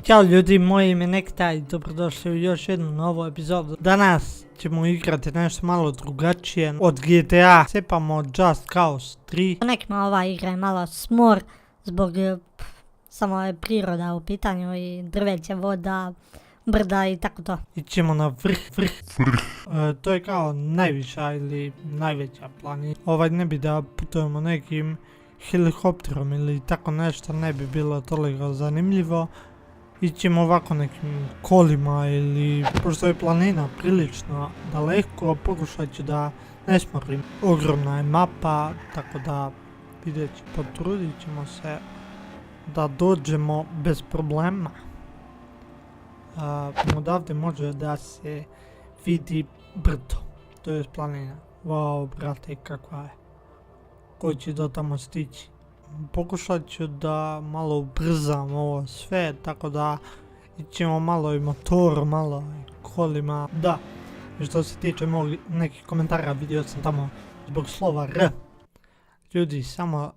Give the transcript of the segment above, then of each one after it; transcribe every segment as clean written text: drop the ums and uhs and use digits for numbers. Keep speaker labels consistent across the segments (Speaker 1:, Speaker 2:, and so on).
Speaker 1: Ćao ljudi, moje ime Nektaj, dobrodošli u još jednu novu epizodu. Danas ćemo igrati nešto malo drugačije od GTA. Cepamo Just Cause 3.
Speaker 2: Nekima ova igra je malo smor zbog samo je priroda u pitanju i drveće, voda, brda i tako to.
Speaker 1: Ićemo na vrh. To je kao najviša ili najveća planina. Ne bi da putujemo nekim helikopterom ili tako nešto, ne bi bilo toliko zanimljivo. Ićemo ovako nekim kolima ili, pošto je planina prilično daleko, pokušat ću da ne smorim. Ogromna je mapa, tako da vidjet ću, potrudit ćemo se da dođemo bez problema. Odavde može da se vidi brdo, to je planina. Wow, brate, kakva je. Ko će do tamo stići? Pokušat ću da malo ubrzam ovo sve, tako da ićemo malo i motor, malo i kolima. Da, i što se tiče nekih komentara, vidio sam tamo zbog slova R. Ljudi, samo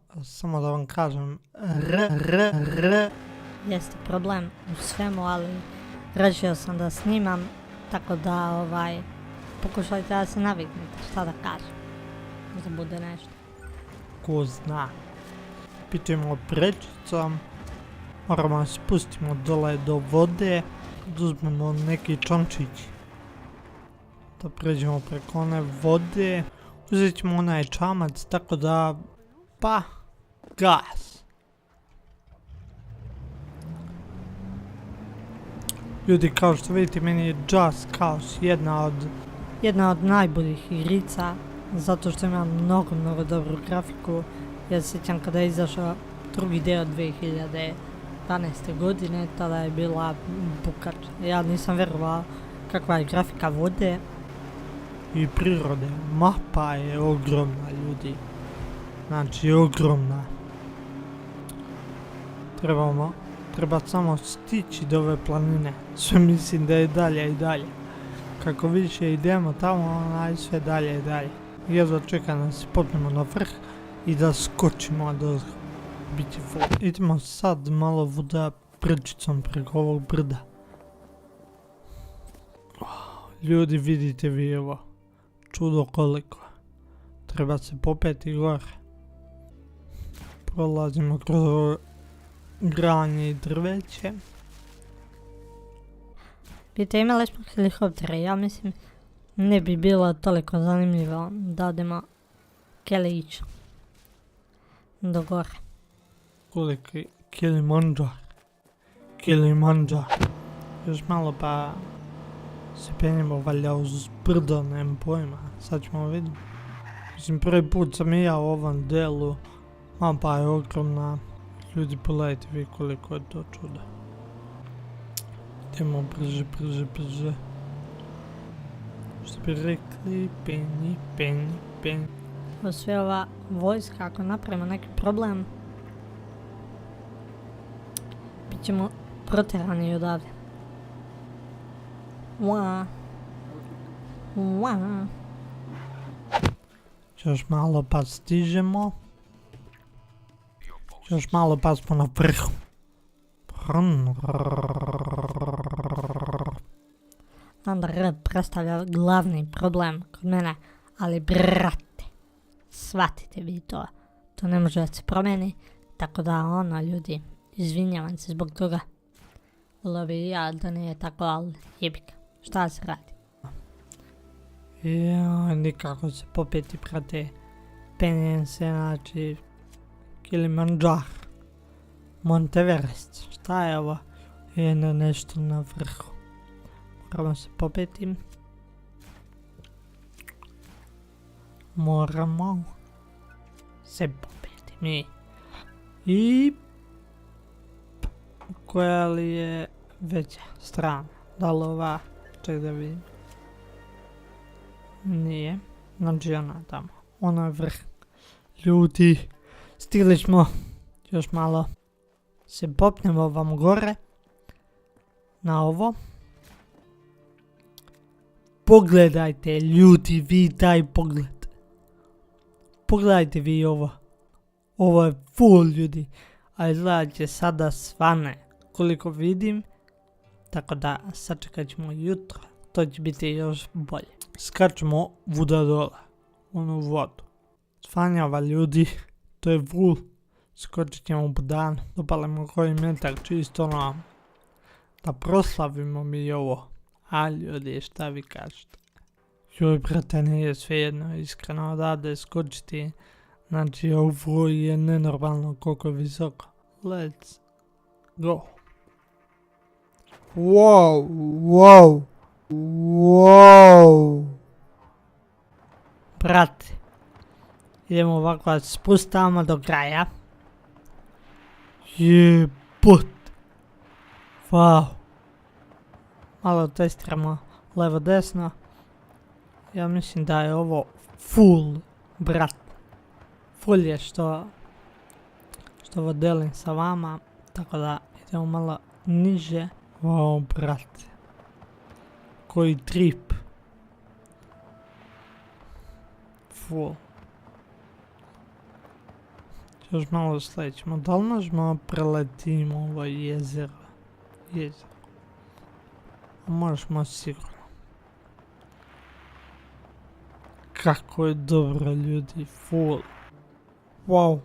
Speaker 1: da vam kažem, R.
Speaker 2: Jeste problem u svemu, ali rešio sam da snimam, tako da pokušajte da se naviknete šta da kažem. Možda bude nešto.
Speaker 1: Ko zna. Pitujemo prečicom, moramo se spustimo dole do vode, uzmemo neki čamčić da pređemo preko one vode, uzet ćemo onaj čamac, tako da, pa, gas. Ljudi, kao što vidite, meni je Just Cause
Speaker 2: jedna od najboljih igrica, zato što ima mnogo dobru grafiku. Ja se sjećam kada je izašao drugi deo 2012. godine, tada je bila bukač. Ja nisam vjerovao kakva je grafika vode.
Speaker 1: I prirode. Mapa je ogromna, ljudi. Znači, ogromna. Treba samo stići do ove planine. Sve mislim da je dalje i dalje. Kako više idemo tamo, sve dalje i dalje. Jedva čekam da se popnemo na vrh i da skočimo do biti full. Idemo sad malo voda prečicom preko ovog brda. Ljudi, vidite vi ovo. Čudo koliko. Treba se popeti gore. Prolazimo kroz ovo granje i drveće.
Speaker 2: Vidite, imali smo helikoptere, ja mislim ne bi bilo toliko zanimljivo da odemo kelić do gore.
Speaker 1: Koliki Kilimanjaro. Još malo pa se penjemo valjda uz brdo, nemam pojma. Sad ćemo vidjeti. Mislim, prvi put sam i ja u ovom delu. Mapa je ogromna. Ljudi, pogledajte vi koliko je to čudo. Idemo brže. Što bi rekli, penji.
Speaker 2: Ovo sve ova vojska, ako napravimo neki problem, bit ćemo protjerani odavde.
Speaker 1: Još malo pa stižemo. Još malo pa smo na vrhu.
Speaker 2: Znam da R predstavlja glavni problem kod mene, ali brate, shvatite vi to. To ne može da se promeni, tako da ljudi, izvinjavam se zbog toga. Volio bi ja da nije tako, ali jebika, šta se radi?
Speaker 1: Nikako se popeti, brate. Penjem se, znači, Kilimanjaro, Monteverest, šta je ovo? Nešto na vrhu. Moramo se popeti. Moramo se popeti mi. I koja li je veća strana? Da li ova? Ček da vidim. Nije. Znači ona tamo. Ona je vrh. Ljudi, stigli smo. Još malo se popnemo vam gore. Na ovo. Pogledajte ljudi, vi taj pogled. Pogledajte vi ovo. Ovo je full, ljudi. A izgleda će sada svane. Koliko vidim, tako da sačekat ćemo jutro, to će biti još bolje. Skačemo vuda dole, u vodu. Svanjava ljudi, to je vul, skočit ćemo u budanu, dopalimo koji metar čisto da proslavimo mi ovo. A ljudi, šta vi kažete? Joj brate, nije svejedno, iskreno odavde skočiti, znači ovo je nenormalno koliko je visoko. Let's go. Wow. Brate, idemo ovako da spustamo do kraja. Jebut. Wow. Malo testiramo levo desno. Ja mislim da je ovo full, brat. Full je što ovo delim sa vama, tako da idemo malo niže. Wow, brate. Koji trip. Full. Još malo sledećemo. Da li možemo preletimo ovo jezero? Možemo sigurno. Kako je dobro ljudi, full. Wow.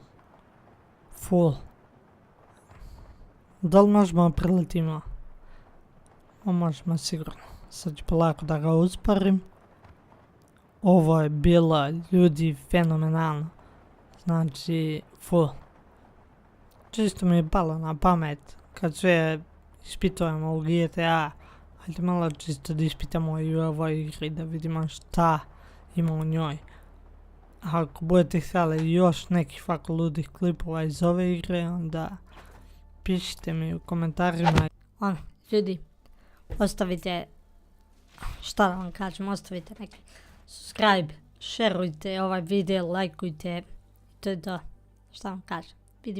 Speaker 1: Full. Da li možemo preletimo? Možemo sigurno. Sad ću polako da ga usporim. Ovo je bilo ljudi fenomenalno. Znači full. Čisto mi je palo na pamet kad sve ispitujemo u GTA. Hajde malo čisto da ispitamo i u ovoj igri da vidimo šta ima u njoj. A ako budete htjeli još nekih fako ludih klipova iz ove igre, onda pišite mi u komentarima. Ljudi, ostavite, šta da vam kažem, ostavite neki subscribe, šerujte ovaj video, lajkujte, to je to, šta vam kažem. Vidimo.